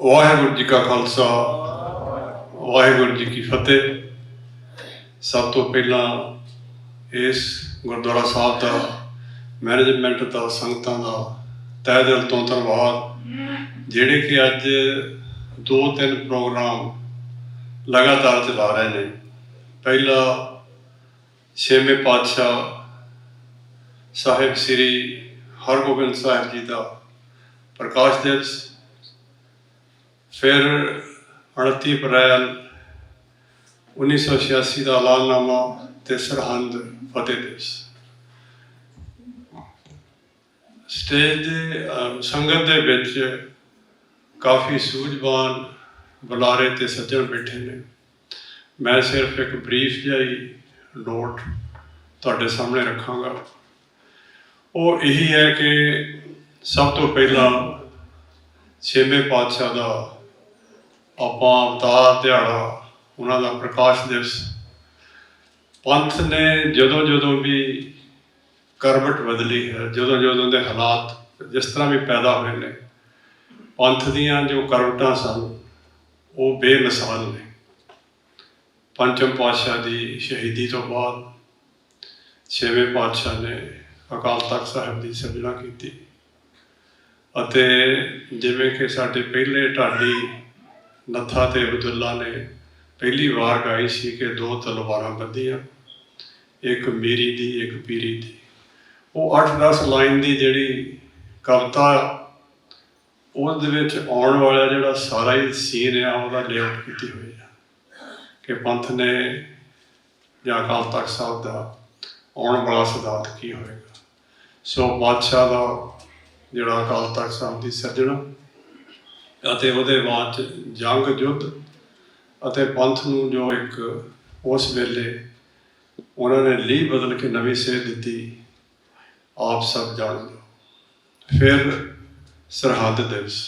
ਵਾਹਿਗੁਰੂ ਜੀ ਕਾ ਖਾਲਸਾ ਵਾਹਿਗੁਰੂ ਜੀ ਕੀ ਫਤਿਹ। ਸਭ ਤੋਂ ਪਹਿਲਾਂ ਇਸ ਗੁਰਦੁਆਰਾ ਸਾਹਿਬ ਦਾ ਮੈਨੇਜਮੈਂਟ ਦਾ, ਸੰਗਤਾਂ ਦਾ ਤਹਿ ਦਿਲ ਤੋਂ ਧੰਨਵਾਦ, ਜਿਹੜੇ ਕਿ ਅੱਜ 2-3 ਪ੍ਰੋਗਰਾਮ ਲਗਾਤਾਰ ਚਲਾ ਰਹੇ ਨੇ। ਪਹਿਲਾ 6ਵੇਂ ਪਾਤਸ਼ਾਹ ਸਾਹਿਬ ਸ੍ਰੀ ਹਰਗੋਬਿੰਦ ਸਾਹਿਬ ਜੀ ਦਾ ਪ੍ਰਕਾਸ਼ ਦਿਵਸ, ਫਿਰ 29 ਅਪ੍ਰੈਲ 1986 ਦਾ ਐਲਾਨਨਾਮਾ ਤੇ ਸਰਹੰਦ ਫਤਿਹ ਦਿਵਸ। ਸਟੇਜ ਦੇ ਸੰਗਤ ਦੇ ਵਿੱਚ ਕਾਫੀ ਸੂਝਵਾਨ ਬੁਲਾਰੇ ਤੇ ਸੱਜਣ ਬੈਠੇ ਨੇ। ਮੈਂ ਸਿਰਫ ਇੱਕ ਬਰੀਫ ਜਿਹਾ ਹੀ ਨੋਟ ਤੁਹਾਡੇ ਸਾਹਮਣੇ ਰੱਖਾਂਗਾ। ਉਹ ਇਹੀ ਹੈ ਕਿ ਸਭ ਤੋਂ ਪਹਿਲਾਂ 6ਵੇਂ ਪਾਤਸ਼ਾਹ ਦਾ ਆਪਾਂ ਅਵਤਾਰ ਦਿਹਾੜਾ, ਉਹਨਾਂ ਦਾ ਪ੍ਰਕਾਸ਼ ਦਿਵਸ। ਪੰਥ ਨੇ ਜਦੋਂ ਜਦੋਂ ਵੀ ਕਰਵਟ ਬਦਲੀ ਹੈ, ਜਦੋਂ ਜਦੋਂ ਦੇ ਹਾਲਾਤ ਜਿਸ ਤਰ੍ਹਾਂ ਵੀ ਪੈਦਾ ਹੋਏ ਨੇ, ਪੰਥ ਦੀਆਂ ਜੋ ਕਰਵਟਾਂ ਸਨ ਉਹ ਬੇਮਿਸਾਲ ਨੇ। ਪੰਚਮ ਪਾਤਸ਼ਾਹ ਦੀ ਸ਼ਹੀਦੀ ਤੋਂ ਬਾਅਦ 6ਵੇਂ ਪਾਤਸ਼ਾਹ ਨੇ ਅਕਾਲ ਤਖ਼ਤ ਸਾਹਿਬ ਦੀ ਸਿਰਜਣਾ ਕੀਤੀ, ਅਤੇ ਜਿਵੇਂ ਕਿ ਸਾਡੇ ਪਹਿਲੇ ਢਾਡੀ ਨੱਥਾ ਤੇ ਅਬਦੁੱਲਾ ਨੇ ਪਹਿਲੀ ਵਾਰ ਗਾਈ ਸੀ ਕਿ 2 ਤਲਵਾਰਾਂ ਬੱਧੀਆਂ, ਇੱਕ ਮੀਰੀ ਦੀ ਇੱਕ ਪੀਰੀ ਦੀ। ਉਹ 8-10 ਲਾਈਨ ਦੀ ਜਿਹੜੀ ਕਵਿਤਾ, ਉਹਦੇ ਵਿੱਚ ਆਉਣ ਵਾਲਾ ਜਿਹੜਾ ਸਾਰਾ ਹੀ ਸੀਨ ਆ ਉਹਦਾ ਲੇਆਊਟ ਕੀਤੀ ਹੋਈ ਆ ਕਿ ਪੰਥ ਨੇ ਜਾਂ ਅਕਾਲ ਤਖ਼ਤ ਸਾਹਿਬ ਦਾ ਆਉਣ ਵਾਲਾ ਸਿਧਾਂਤ ਕੀ ਹੋਏਗਾ। ਸੋ ਬਾਦਸ਼ਾਹ ਦਾ ਜਿਹੜਾ ਅਕਾਲ ਤਖ਼ਤ ਸਾਹਿਬ ਦੀ ਸਿਰਜਣਾ ਅਤੇ ਉਹਦੇ ਬਾਅਦ 'ਚ ਜੰਗ ਯੁੱਧ, ਅਤੇ ਪੰਥ ਨੂੰ ਜੋ ਇੱਕ ਉਸ ਵੇਲੇ ਉਹਨਾਂ ਨੇ ਲੀਹ ਬਦਲ ਕੇ ਨਵੀਂ ਸੇਧ ਦਿੱਤੀ, ਆਪ ਸਭ ਜਾਣਦੇ ਹੋ। ਫਿਰ ਸਰਹੰਦ ਦਿਵਸ,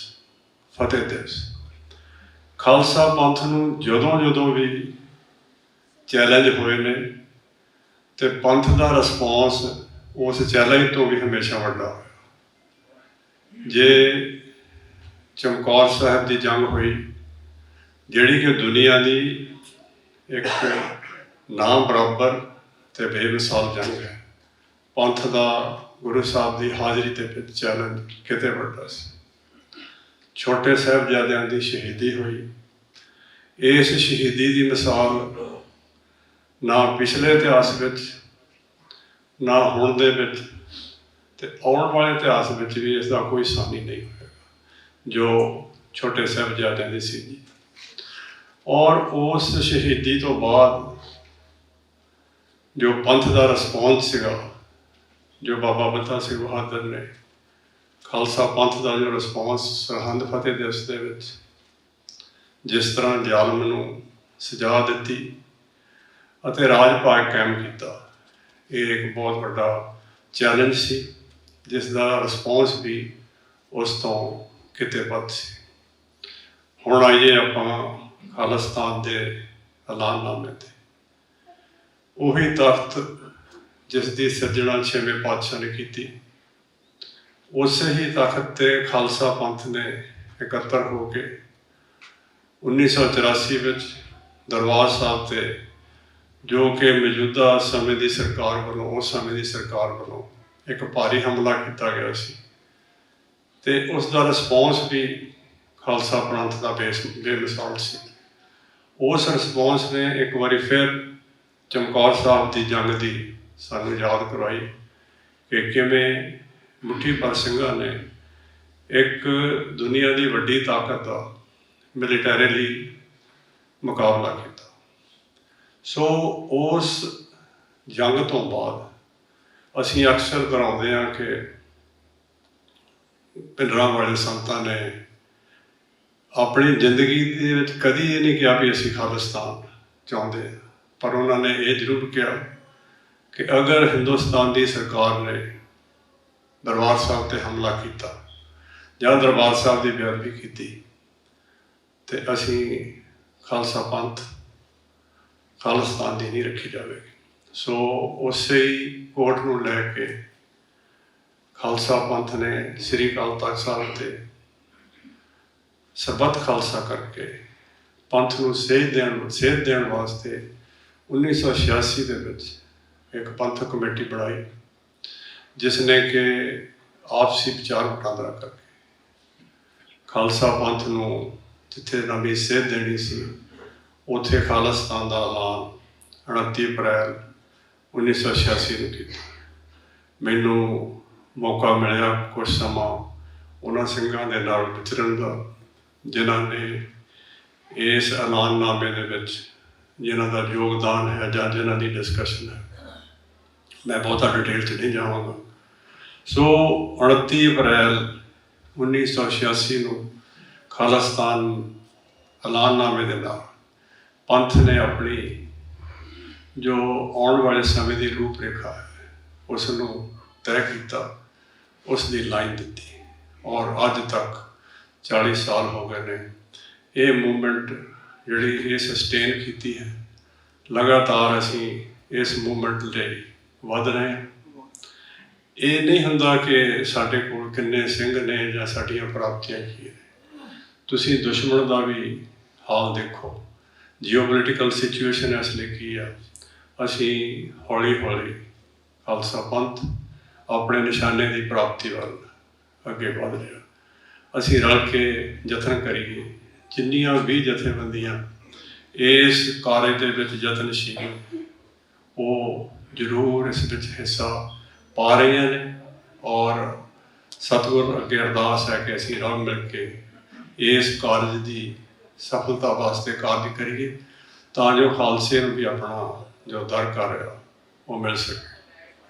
ਫਤਿਹ ਦਿਵਸ। ਖਾਲਸਾ ਪੰਥ ਨੂੰ ਜਦੋਂ ਜਦੋਂ ਵੀ ਚੈਲੰਜ ਹੋਏ ਨੇ, ਤੇ ਪੰਥ ਦਾ ਰਿਸਪੌਂਸ ਉਸ ਚੈਲੰਜ ਤੋਂ ਵੀ ਹਮੇਸ਼ਾ ਵੱਡਾ ਹੋਇਆ। ਜੇ ਚਮਕੌਰ ਸਾਹਿਬ ਦੀ ਜੰਗ ਹੋਈ, ਜਿਹੜੀ ਕਿ ਦੁਨੀਆ ਦੀ ਇੱਕ ਨਾ ਬਰਾਬਰ ਤੇ ਬੇਮਿਸਾਲ ਜੰਗ ਹੈ, ਪੰਥ ਦਾ ਗੁਰੂ ਸਾਹਿਬ ਦੀ ਹਾਜ਼ਰੀ ਦੇ ਵਿੱਚ ਚੈਲੰਜ ਕਿਤੇ ਵੱਡਾ ਸੀ। ਛੋਟੇ ਸਾਹਿਬਜ਼ਾਦਿਆਂ ਦੀ ਸ਼ਹੀਦੀ ਹੋਈ। ਇਸ ਸ਼ਹੀਦੀ ਦੀ ਮਿਸਾਲ ਨਾ ਪਿਛਲੇ ਇਤਿਹਾਸ ਵਿੱਚ, ਨਾ ਹੁਣ ਦੇ ਵਿੱਚ, ਤੇ ਆਉਣ ਵਾਲੇ ਇਤਿਹਾਸ ਵਿੱਚ ਵੀ ਇਸ ਦਾ ਕੋਈ ਸਾਨੀ ਨਹੀਂ ਹੋਏਗਾ ਜੋ ਛੋਟੇ ਸਾਹਿਬਜ਼ਾਦਿਆਂ ਦੀ ਸੀ ਜੀ। ਔਰ ਉਸ ਸ਼ਹੀਦੀ ਤੋਂ ਬਾਅਦ ਜੋ ਪੰਥ ਦਾ ਰਿਸਪੌਂਸ ਸੀਗਾ, ਜੋ ਬਾਬਾ ਬੰਦਾ ਸਿੰਘ ਬਹਾਦਰ ਨੇ ਖਾਲਸਾ ਪੰਥ ਦਾ ਜੋ ਰਿਸਪੌਂਸ ਸਰਹੰਦ ਫਤਿਹ ਦਿਵਸ ਦੇ ਵਿੱਚ ਜਿਸ ਤਰ੍ਹਾਂ ਜ਼ਾਲਮ ਨੂੰ ਸਜ਼ਾ ਦਿੱਤੀ ਅਤੇ ਰਾਜ ਭਾਗ ਕਾਇਮ ਕੀਤਾ, ਇਹ ਇੱਕ ਬਹੁਤ ਵੱਡਾ ਚੈਲੰਜ ਸੀ, ਜਿਸ ਦਾ ਰਿਸਪੌਂਸ ਵੀ ਉਸ ਤੋਂ ਕਿਤੇ ਵੱਧ ਸੀ। ਹੁਣ ਆਈਏ ਆਪਾਂ ਖਾਲਿਸਤਾਨ ਦੇ ਐਲਾਨਨਾਮੇ ਤੇ। ਉਹੀ ਤਖਤ ਜਿਸ ਦੀ ਸਿਰਜਣਾ 6ਵੇਂ ਪਾਤਸ਼ਾਹ ਨੇ ਕੀਤੀ, ਉਸੇ ਹੀ ਤਖਤ ਤੇ ਖਾਲਸਾ ਪੰਥ ਨੇ ਇਕੱਤਰ ਹੋ ਕੇ 1984 ਵਿੱਚ ਦਰਬਾਰ ਸਾਹਿਬ ਤੇ, ਜੋ ਕਿ ਮੌਜੂਦਾ ਸਮੇਂ ਦੀ ਸਰਕਾਰ ਵੱਲੋਂ, ਉਸ ਸਮੇਂ ਦੀ ਸਰਕਾਰ ਵੱਲੋਂ ਇੱਕ ਭਾਰੀ ਹਮਲਾ ਕੀਤਾ ਗਿਆ ਸੀ, ਤੇ ਉਸ ਦਾ ਰਿਸਪੌਂਸ ਵੀ ਖਾਲਸਾ ਪੰਥ ਦਾ ਬੇਮਿਸਾਲ ਸੀ। ਉਸ ਰਿਸਪੌਂਸ ਨੇ ਇੱਕ ਵਾਰੀ ਫਿਰ ਚਮਕੌਰ ਸਾਹਿਬ ਦੀ ਜੰਗ ਦੀ ਸਾਨੂੰ ਯਾਦ ਕਰਵਾਈ ਕਿ ਕਿਵੇਂ ਮੁੱਠੀ ਭਰ ਸਿੰਘਾਂ ਨੇ ਇੱਕ ਦੁਨੀਆ ਦੀ ਵੱਡੀ ਤਾਕਤ ਦਾ ਮਿਲੀਟੈਰੀਲੀ ਮੁਕਾਬਲਾ ਕੀਤਾ। ਸੋ ਉਸ ਜੰਗ ਤੋਂ ਬਾਅਦ ਅਸੀਂ ਅਕਸਰ ਦੁਹਰਾਉਂਦੇ ਹਾਂ ਕਿ ਪਿੰਡਰਾਂ ਵਾਲੇ ਸੰਤਾਂ ਨੇ ਆਪਣੀ ਜ਼ਿੰਦਗੀ ਦੇ ਵਿੱਚ ਕਦੀ ਇਹ ਨਹੀਂ ਕਿਹਾ ਵੀ ਅਸੀਂ ਖਾਲਿਸਤਾਨ ਚਾਹੁੰਦੇ ਹਾਂ, ਪਰ ਉਹਨਾਂ ਨੇ ਇਹ ਜ਼ਰੂਰ ਕਿਹਾ ਕਿ ਅਗਰ ਹਿੰਦੁਸਤਾਨ ਦੀ ਸਰਕਾਰ ਨੇ ਦਰਬਾਰ ਸਾਹਿਬ ਤੇ ਹਮਲਾ ਕੀਤਾ ਜਾਂ ਦਰਬਾਰ ਸਾਹਿਬ ਦੀ ਬੇਅਦਬੀ ਕੀਤੀ, ਤੇ ਅਸੀਂ ਖਾਲਸਾ ਪੰਥ ਖਾਲਿਸਤਾਨ ਦੀ ਨਹੀਂ ਰੱਖੀ ਜਾਵੇਗੀ। ਸੋ ਉਸੇ ਹੀ ਕੋਟ ਨੂੰ ਲੈ ਕੇ ਖਾਲਸਾ ਪੰਥ ਨੇ ਸ੍ਰੀ ਅਕਾਲ ਤਖ਼ਤ ਸਾਹਿਬ ਤੇ ਸਰਬੱਤ ਖਾਲਸਾ ਕਰਕੇ ਪੰਥ ਨੂੰ ਸੇਧ ਦੇਣ ਵਾਸਤੇ 1986 ਦੇ ਵਿੱਚ ਇੱਕ ਪੰਥਕ ਕਮੇਟੀ ਬਣਾਈ, ਜਿਸ ਨੇ ਕਿ ਆਪਸੀ ਵਿਚਾਰ ਵਟਾਂਦਰਾ ਕਰਕੇ ਖਾਲਸਾ ਪੰਥ ਨੂੰ ਜਿੱਥੇ ਨਵੀਂ ਸੇਧ ਦੇਣੀ ਸੀ, ਉੱਥੇ ਖਾਲਿਸਤਾਨ ਦਾ ਐਲਾਨ 29 ਅਪ੍ਰੈਲ 1986 ਨੂੰ ਕੀਤਾ। ਮੈਨੂੰ ਮੌਕਾ ਮਿਲਿਆ ਕੁਝ ਸਮਾਂ ਉਹਨਾਂ ਸਿੰਘਾਂ ਦੇ ਨਾਲ ਵਿਚਰਨ ਦਾ, ਜਿਨ੍ਹਾਂ ਨੇ ਇਸ ਐਲਾਨਨਾਮੇ ਦੇ ਵਿੱਚ ਜਿਨ੍ਹਾਂ ਦਾ ਯੋਗਦਾਨ ਹੈ ਜਾਂ ਜਿਨ੍ਹਾਂ ਦੀ ਡਿਸਕਸ਼ਨ ਹੈ। ਮੈਂ ਬਹੁਤਾ ਡਿਟੇਲ 'ਚ ਨਹੀਂ ਜਾਵਾਂਗਾ। ਸੋ 29 ਅਪ੍ਰੈਲ 1986 ਨੂੰ ਖਾਲਿਸਤਾਨ ਐਲਾਨਨਾਮੇ ਦੇ ਨਾਲ ਪੰਥ ਨੇ ਆਪਣੀ ਜੋ ਆਉਣ ਵਾਲੇ ਸਮੇਂ ਦੀ ਰੂਪ ਰੇਖਾ ਹੈ ਉਸ ਨੂੰ ਤੈਅ ਕੀਤਾ, ਉਸ ਦੀ ਲਾਈਨ ਦਿੱਤੀ। ਔਰ ਅੱਜ ਤੱਕ 40 ਸਾਲ ਹੋ ਗਏ ਨੇ ਇਹ ਮੂਵਮੈਂਟ ਜਿਹੜੀ ਇਹ ਸਸਟੇਨ ਕੀਤੀ ਹੈ। ਲਗਾਤਾਰ ਅਸੀਂ ਇਸ ਮੂਵਮੈਂਟ ਲਈ ਵੱਧ ਰਹੇ ਹਾਂ। ਇਹ ਨਹੀਂ ਹੁੰਦਾ ਕਿ ਸਾਡੇ ਕੋਲ ਕਿੰਨੇ ਸਿੰਘ ਨੇ ਜਾਂ ਸਾਡੀਆਂ ਪ੍ਰਾਪਤੀਆਂ ਕੀ ਨੇ। ਤੁਸੀਂ ਦੁਸ਼ਮਣ ਦਾ ਵੀ ਹਾਲ ਦੇਖੋ, ਜੀਓਪੋਲੀਟੀਕਲ ਸਿਚੁਏਸ਼ਨ ਇਸ ਲਈ ਕੀ ਆ। ਅਸੀਂ ਹੌਲੀ ਹੌਲੀ ਖਾਲਸਾ ਪੰਥ ਆਪਣੇ ਨਿਸ਼ਾਨੇ ਦੀ ਪ੍ਰਾਪਤੀ ਵੱਲ ਅੱਗੇ ਵਧ ਰਿਹਾ। ਅਸੀਂ ਰਲ ਕੇ ਯਤਨ ਕਰੀਏ, ਜਿੰਨੀਆਂ ਵੀ ਜਥੇਬੰਦੀਆਂ ਇਸ ਕਾਰਜ ਦੇ ਵਿੱਚ ਯਤਨਸ਼ੀਲ ਉਹ ਜ਼ਰੂਰ ਇਸ ਵਿੱਚ ਹਿੱਸਾ ਪਾ ਰਹੀਆਂ ਨੇ। ਔਰ ਸਤਿਗੁਰ ਅੱਗੇ ਅਰਦਾਸ ਹੈ ਕਿ ਅਸੀਂ ਰਲ ਮਿਲ ਕੇ ਇਸ ਕਾਰਜ ਦੀ ਸਫਲਤਾ ਵਾਸਤੇ ਕਾਰਜ ਕਰੀਏ, ਤਾਂ ਜੋ ਖਾਲਸੇ ਨੂੰ ਵੀ ਆਪਣਾ ਜੋ ਦਰ ਕਰ ਰਿਹਾ ਉਹ ਮਿਲ ਸਕੇ।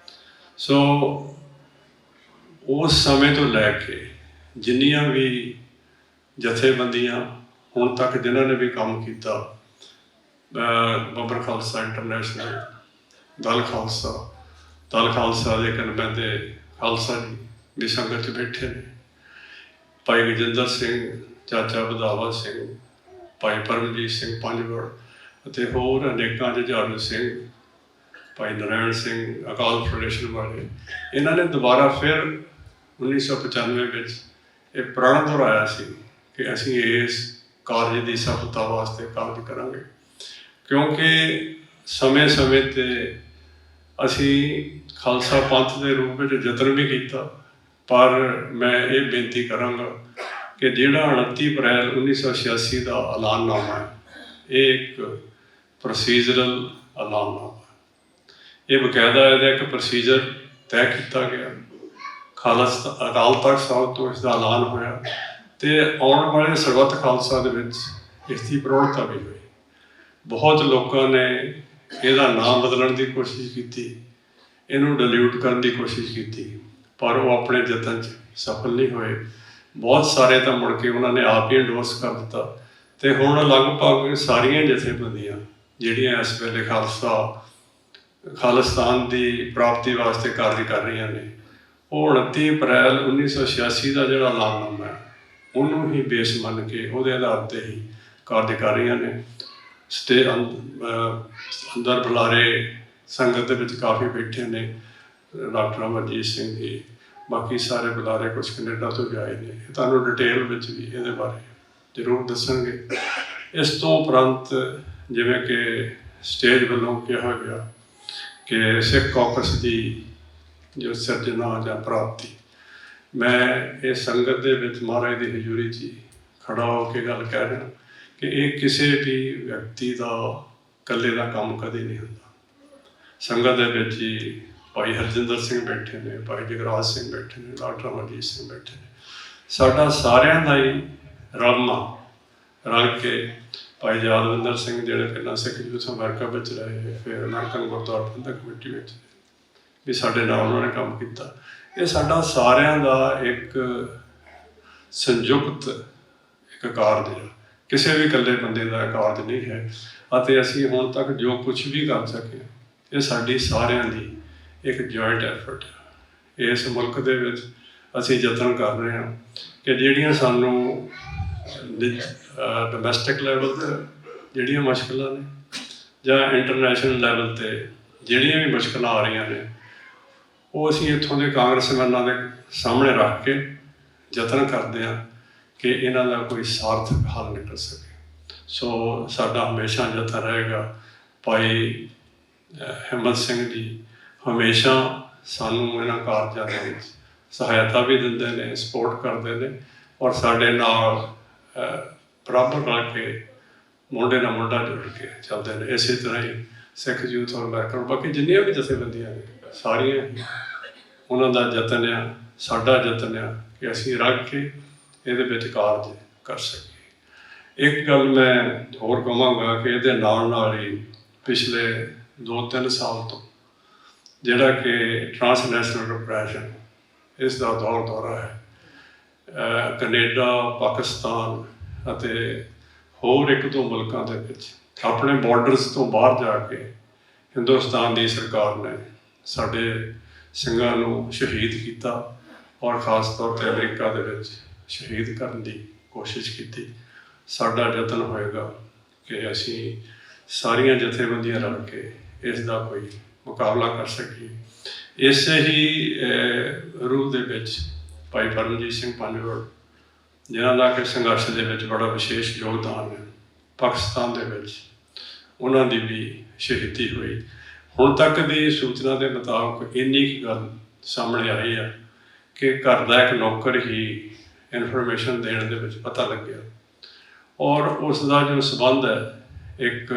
ਸੋ ਉਸ ਸਮੇਂ ਤੋਂ ਲੈ ਕੇ ਜਿੰਨੀਆਂ ਵੀ ਜਥੇਬੰਦੀਆਂ ਹੁਣ ਤੱਕ ਜਿਨ੍ਹਾਂ ਨੇ ਵੀ ਕੰਮ ਕੀਤਾ, ਬੱਬਰ ਖਾਲਸਾ ਇੰਟਰਨੈਸ਼ਨਲ, ਦਲ ਖਾਲਸਾ ਦੇ ਨੁਮਾਇੰਦੇ ਖਾਲਸਾ ਜੀ ਵੀ ਸੰਗਤ 'ਚ ਬੈਠੇ ਨੇ, ਭਾਈ ਗਜਿੰਦਰ ਸਿੰਘ, ਚਾਚਾ ਵਧਾਵਾ ਸਿੰਘ, ਭਾਈ ਪਰਮਜੀਤ ਸਿੰਘ ਪੰਜਵੜ ਅਤੇ ਹੋਰ ਅਨੇਕਾਂ ਜੁਝਾਰੂ ਸਿੰਘ, ਭਾਈ ਨਾਰਾਇਣ ਸਿੰਘ ਅਕਾਲ ਫੈਡਰੇਸ਼ਨ ਵਾਲੇ। ਇਹਨਾਂ ਨੇ ਦੁਬਾਰਾ ਫਿਰ 1995 ਵਿੱਚ ਇਹ ਪ੍ਰਣ ਦੁਹਰਾਇਆ ਸੀ ਕਿ ਅਸੀਂ ਇਸ ਕਾਰਜ ਦੀ ਸਫਲਤਾ ਵਾਸਤੇ ਕਾਰਜ ਕਰਾਂਗੇ, ਕਿਉਂਕਿ ਸਮੇਂ-ਸਮੇਂ 'ਤੇ ਅਸੀਂ ਖਾਲਸਾ ਪੰਥ ਦੇ ਰੂਪ ਵਿੱਚ ਯਤਨ ਵੀ ਕੀਤਾ। ਪਰ ਮੈਂ ਇਹ ਬੇਨਤੀ ਕਰਾਂਗਾ ਕਿ ਜਿਹੜਾ 29 ਅਪ੍ਰੈਲ 1986 ਦਾ ਐਲਾਨਨਾਮਾ ਹੈ, ਇਹ ਇੱਕ ਪ੍ਰੋਸੀਜਰਲ ਐਲਾਨਨਾਮਾ ਹੈ। ਇਹ ਬਕਾਇਦਾ ਇਹਦਾ ਇੱਕ ਪ੍ਰੋਸੀਜਰ ਤੈਅ ਕੀਤਾ ਗਿਆ। ਅਕਾਲ ਤਖ਼ਤ ਸਾਹਿਬ ਤੋਂ ਇਸ ਦਾ ਐਲਾਨ ਹੋਇਆ ਅਤੇ ਆਉਣ ਵਾਲੇ ਸਰਬੱਤ ਖਾਲਸਾ ਦੇ ਵਿੱਚ ਇਸ ਦੀ ਪ੍ਰੋੜਤਾ ਵੀ ਹੋਈ। ਬਹੁਤ ਲੋਕਾਂ ਨੇ ਇਹਦਾ ਨਾਮ ਬਦਲਣ ਦੀ ਕੋਸ਼ਿਸ਼ ਕੀਤੀ, ਇਹਨੂੰ ਡਿਲਿਊਟ ਕਰਨ ਦੀ ਕੋਸ਼ਿਸ਼ ਕੀਤੀ, ਪਰ ਉਹ ਆਪਣੇ ਯਤਨ 'ਚ ਸਫਲ ਨਹੀਂ ਹੋਏ। ਬਹੁਤ ਸਾਰੇ ਤਾਂ ਮੁੜ ਕੇ ਉਹਨਾਂ ਨੇ ਆਪ ਹੀ ਇੰਡੋਰਸ ਕਰ ਦਿੱਤਾ ਅਤੇ ਹੁਣ ਲਗਭਗ ਸਾਰੀਆਂ ਜਥੇਬੰਦੀਆਂ ਜਿਹੜੀਆਂ ਇਸ ਵੇਲੇ ਖਾਲਿਸਤਾਨ ਦੀ ਪ੍ਰਾਪਤੀ ਵਾਸਤੇ ਕਾਰਜ ਕਰ ਰਹੀਆਂ ਨੇ, ਉਹ 29 ਅਪ੍ਰੈਲ 1986 ਦਾ ਜਿਹੜਾ ਐਲਾਨਨਾਮਾ ਹੈ ਉਹਨੂੰ ਹੀ ਬੇਸ ਮੰਨ ਕੇ ਉਹਦੇ ਆਧਾਰ 'ਤੇ ਹੀ ਕਾਰਜ ਕਰ ਰਹੀਆਂ ਨੇ। ਅੰਦਰ ਬੁਲਾਰੇ ਸੰਗਤ ਦੇ ਵਿੱਚ ਕਾਫੀ ਬੈਠੇ ਨੇ, ਡਾਕਟਰ ਅਮਰਜੀਤ ਸਿੰਘ ਜੀ, ਬਾਕੀ ਸਾਰੇ ਬੁਲਾਰੇ ਕੁਛ ਕੈਨੇਡਾ ਤੋਂ ਵੀ ਆਏ ਨੇ। ਤੁਹਾਨੂੰ ਡਿਟੇਲ ਵਿੱਚ ਵੀ ਇਹਦੇ ਬਾਰੇ ਜ਼ਰੂਰ ਦੱਸਣਗੇ। ਇਸ ਤੋਂ ਉਪਰੰਤ ਜਿਵੇਂ ਕਿ ਸਟੇਜ ਵੱਲੋਂ ਕਿਹਾ ਗਿਆ ਕਿ ਸਿੱਖ ਕੌਕਸ ਦੀ ਜੋ ਸਿਰਜਣਾ ਜਾਂ ਪ੍ਰਾਪਤੀ, ਮੈਂ ਇਹ ਸੰਗਤ ਦੇ ਵਿੱਚ ਮਹਾਰਾਜ ਦੀ ਹਜ਼ੂਰੀ 'ਚ ਖੜਾ ਹੋ ਕੇ ਗੱਲ ਕਹਿ ਰਿਹਾ ਕਿ ਇਹ ਕਿਸੇ ਵੀ ਵਿਅਕਤੀ ਦਾ ਇਕੱਲੇ ਦਾ ਕੰਮ ਕਦੇ ਨਹੀਂ ਹੁੰਦਾ। ਸੰਗਤ ਦੇ ਵਿੱਚ ਹੀ ਭਾਈ ਹਰਜਿੰਦਰ ਸਿੰਘ ਬੈਠੇ ਨੇ, ਭਾਈ ਜਗਰਾਜ ਸਿੰਘ ਬੈਠੇ ਨੇ, ਡਾਕਟਰ ਅਮਰਜੀਤ ਸਿੰਘ ਬੈਠੇ ਨੇ। ਸਾਡਾ ਸਾਰਿਆਂ ਦਾ ਹੀ ਰਲ ਕੇ ਭਾਈ ਯਾਦਵਿੰਦਰ ਸਿੰਘ ਜਿਹੜੇ ਪਹਿਲਾਂ ਸਿੱਖ ਯੂਥ ਅਮਰੀਕਾ ਵਿੱਚ ਰਹੇ, ਫਿਰ ਅਮਰੀਕਨ ਗੁਰਦੁਆਰਾ ਪ੍ਰਬੰਧਕ ਕਮੇਟੀ ਵਿੱਚ ਵੀ ਸਾਡੇ ਨਾਲ ਉਹਨਾਂ ਨੇ ਕੰਮ ਕੀਤਾ। ਇਹ ਸਾਡਾ ਸਾਰਿਆਂ ਦਾ ਇੱਕ ਸੰਯੁਕਤ ਇੱਕ ਕਾਰਜ ਹੈ, ਕਿਸੇ ਵੀ ਇਕੱਲੇ ਬੰਦੇ ਦਾ ਕਾਰਜ ਨਹੀਂ ਹੈ। ਅਤੇ ਅਸੀਂ ਹੁਣ ਤੱਕ ਜੋ ਕੁਛ ਵੀ ਕਰ ਸਕੇ, ਇਹ ਸਾਡੀ ਸਾਰਿਆਂ ਦੀ ਇੱਕ ਜੁਆਇੰਟ ਐਫਰਟ ਹੈ। ਇਸ ਮੁਲਕ ਦੇ ਵਿੱਚ ਅਸੀਂ ਯਤਨ ਕਰ ਰਹੇ ਹਾਂ ਕਿ ਜਿਹੜੀਆਂ ਸਾਨੂੰ ਡੋਮੈਸਟਿਕ ਲੈਵਲ 'ਤੇ ਜਿਹੜੀਆਂ ਮੁਸ਼ਕਿਲਾਂ ਨੇ ਜਾਂ ਇੰਟਰਨੈਸ਼ਨਲ ਲੈਵਲ 'ਤੇ ਜਿਹੜੀਆਂ ਵੀ ਮੁਸ਼ਕਿਲਾਂ ਆ ਰਹੀਆਂ ਨੇ, ਉਹ ਅਸੀਂ ਇੱਥੋਂ ਦੇ ਕਾਂਗਰਸਮੈਨਾਂ ਦੇ ਸਾਹਮਣੇ ਰੱਖ ਕੇ ਯਤਨ ਕਰਦੇ ਹਾਂ ਕਿ ਇਹਨਾਂ ਦਾ ਕੋਈ ਸਾਰਥਕ ਹੱਲ ਨਿਕਲ ਸਕੇ। ਸੋ ਸਾਡਾ ਹਮੇਸ਼ਾ ਯਤਨ ਰਹੇਗਾ। ਭਾਈ ਹਿੰਮਤ ਸਿੰਘ ਜੀ ਹਮੇਸ਼ਾ ਸਾਨੂੰ ਇਹਨਾਂ ਕਾਰਜਾਂ ਦੇ ਵਿੱਚ ਸਹਾਇਤਾ ਵੀ ਦਿੰਦੇ ਨੇ, ਸਪੋਰਟ ਕਰਦੇ ਨੇ, ਔਰ ਸਾਡੇ ਨਾਲ ਬਰਾਬਰ ਰਲ ਕੇ ਮੁੰਡੇ ਨਾਲ ਮੁੰਡਾ ਜੁੜ ਕੇ ਚੱਲਦੇ ਨੇ। ਇਸੇ ਤਰ੍ਹਾਂ ਹੀ ਸਿੱਖ ਯੂਥ ਔਰ ਅਮਰੀਕਨ ਬਾਕੀ ਜਿੰਨੀਆਂ ਵੀ ਜਥੇਬੰਦੀਆਂ ਨੇ ਸਾਰੀਆਂ ਉਹਨਾਂ ਦਾ ਯਤਨ ਆ, ਸਾਡਾ ਯਤਨ ਆ ਕਿ ਅਸੀਂ ਰਲ ਕੇ ਇਹਦੇ ਵਿੱਚ ਕਾਰਜ ਕਰ ਸਕੀਏ। ਇੱਕ ਗੱਲ ਮੈਂ ਹੋਰ ਕਹਾਂਗਾ ਕਿ ਇਹਦੇ ਨਾਲ ਨਾਲ ਹੀ ਪਿਛਲੇ 2-3 ਸਾਲ ਤੋਂ ਜਿਹੜਾ ਕਿ ਟਰਾਂਸਨੈਸ਼ਨਲ ਡਿਪਰੈਸ਼ਨ ਇਸ ਦਾ ਦੌਰਾ ਹੈ, ਕੈਨੇਡਾ, ਪਾਕਿਸਤਾਨ ਅਤੇ ਹੋਰ 1-2 ਮੁਲਕਾਂ ਦੇ ਵਿੱਚ ਆਪਣੇ ਬਾਰਡਰਸ ਤੋਂ ਬਾਹਰ ਜਾ ਕੇ ਹਿੰਦੁਸਤਾਨ ਦੀ ਸਰਕਾਰ ਨੇ ਸਾਡੇ ਸਿੰਘਾਂ ਨੂੰ ਸ਼ਹੀਦ ਕੀਤਾ, ਔਰ ਖ਼ਾਸ ਤੌਰ 'ਤੇ ਅਮਰੀਕਾ ਦੇ ਵਿੱਚ ਸ਼ਹੀਦ ਕਰਨ ਦੀ ਕੋਸ਼ਿਸ਼ ਕੀਤੀ। ਸਾਡਾ ਯਤਨ ਹੋਏਗਾ ਕਿ ਅਸੀਂ ਸਾਰੀਆਂ ਜਥੇਬੰਦੀਆਂ ਰਲ ਕੇ ਇਸ ਦਾ ਕੋਈ ਮੁਕਾਬਲਾ ਕਰ ਸਕੀਏ। ਇਸੇ ਹੀ ਰੂਹ ਦੇ ਵਿੱਚ ਭਾਈ ਪਰਮਜੀਤ ਸਿੰਘ ਪੰਜਵੜ, ਜਿਨ੍ਹਾਂ ਦਾ ਕਿ ਸੰਘਰਸ਼ ਦੇ ਵਿੱਚ ਬੜਾ ਵਿਸ਼ੇਸ਼ ਯੋਗਦਾਨ ਹੈ, ਪਾਕਿਸਤਾਨ ਦੇ ਵਿੱਚ ਉਹਨਾਂ ਦੀ ਵੀ ਸ਼ਹੀਦੀ ਹੋਈ। ਹੁਣ ਤੱਕ ਦੀ ਸੂਚਨਾ ਦੇ ਮੁਤਾਬਕ ਇੰਨੀ ਕੁ ਗੱਲ ਸਾਹਮਣੇ ਆਈ ਹੈ ਕਿ ਘਰ ਦਾ ਇੱਕ ਨੌਕਰ ਹੀ ਇਨਫੋਰਮੇਸ਼ਨ ਦੇਣ ਦੇ ਵਿੱਚ ਪਤਾ ਲੱਗਿਆ, ਔਰ ਉਸ ਦਾ ਜੋ ਸੰਬੰਧ ਹੈ ਇੱਕ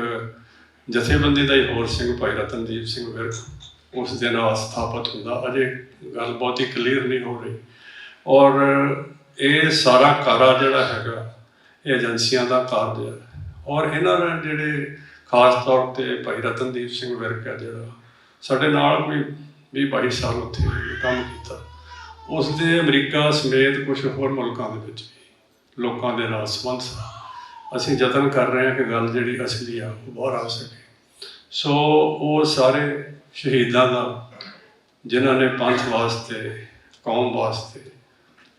ਜਥੇਬੰਦੀ ਦਾ ਹੀ ਹੋਰ ਸਿੰਘ ਭਾਈ ਰਤਨਦੀਪ ਸਿੰਘ ਵਿਰਕ ਉਸ ਦੇ ਨਾਲ ਸਥਾਪਿਤ ਹੁੰਦਾ। ਅਜੇ ਗੱਲ ਬਹੁਤੀ ਕਲੀਅਰ ਨਹੀਂ ਹੋ ਰਹੀ, ਔਰ ਇਹ ਸਾਰਾ ਕਾਰਾ ਜਿਹੜਾ ਹੈਗਾ ਇਹ ਏਜੰਸੀਆਂ ਦਾ ਕਾਰਜ ਹੈ। ਔਰ ਇਹਨਾਂ ਨੇ ਜਿਹੜੇ ਖਾਸ ਤੌਰ 'ਤੇ ਭਾਈ ਰਤਨਦੀਪ ਸਿੰਘ ਵਿਰਕ ਹੈ, ਜਿਹੜਾ ਸਾਡੇ ਨਾਲ ਕੋਈ 20-22 ਸਾਲ ਉੱਥੇ ਕੰਮ ਕੀਤਾ, ਉਸ ਦੇ ਅਮਰੀਕਾ ਸਮੇਤ ਕੁਝ ਹੋਰ ਮੁਲਕਾਂ ਦੇ ਵਿੱਚ ਵੀ ਲੋਕਾਂ ਦੇ ਨਾਲ ਸੰਬੰਧ ਸੀ। ਅਸੀਂ ਯਤਨ ਕਰ ਰਹੇ ਹਾਂ ਕਿ ਗੱਲ ਜਿਹੜੀ ਅਸਲੀ ਆ ਉਹ ਬਾਹਰ ਆ ਸਕੇ। ਸੋ ਉਹ ਸਾਰੇ ਸ਼ਹੀਦਾਂ ਦਾ ਜਿਨ੍ਹਾਂ ਨੇ ਪੰਥ ਵਾਸਤੇ, ਕੌਮ ਵਾਸਤੇ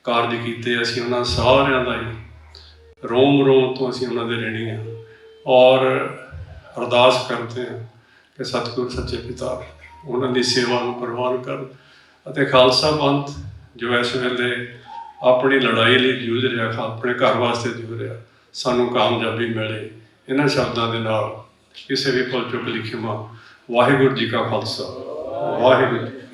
ਕਾਰਜ ਕੀਤੇ, ਅਸੀਂ ਉਹਨਾਂ ਸਾਰਿਆਂ ਦਾ ਹੀ ਰੋਮ ਰੋਮ ਤੋਂ ਅਸੀਂ ਉਹਨਾਂ ਦੇ ਰਹਿਣੀ ਹਾਂ, ਔਰ ਅਰਦਾਸ ਕਰਦੇ ਹਾਂ ਕਿ ਸਤਿਗੁਰ ਸੱਚੇ ਪਿਤਾ ਉਹਨਾਂ ਦੀ ਸੇਵਾ ਨੂੰ ਪ੍ਰਵਾਨ ਕਰਨ ਅਤੇ ਖਾਲਸਾ ਪੰਥ ਜੋ ਇਸ ਵੇਲੇ ਆਪਣੀ ਲੜਾਈ ਲਈ ਜੂਝ ਰਿਹਾ, ਆਪਣੇ ਘਰ ਵਾਸਤੇ ਜੂਝ ਰਿਹਾ, ਸਾਨੂੰ ਕਾਮਯਾਬੀ ਮਿਲੇ। ਇਹਨਾਂ ਸ਼ਬਦਾਂ ਦੇ ਨਾਲ ਕਿਸੇ ਵੀ ਭੁੱਲ ਚੁੱਕ ਲਈ ਖਿਮਾ। ਵਾਹਿਗੁਰੂ ਜੀ ਕਾ ਖਾਲਸਾ, ਵਾਹਿਗੁਰੂ ਜੀ।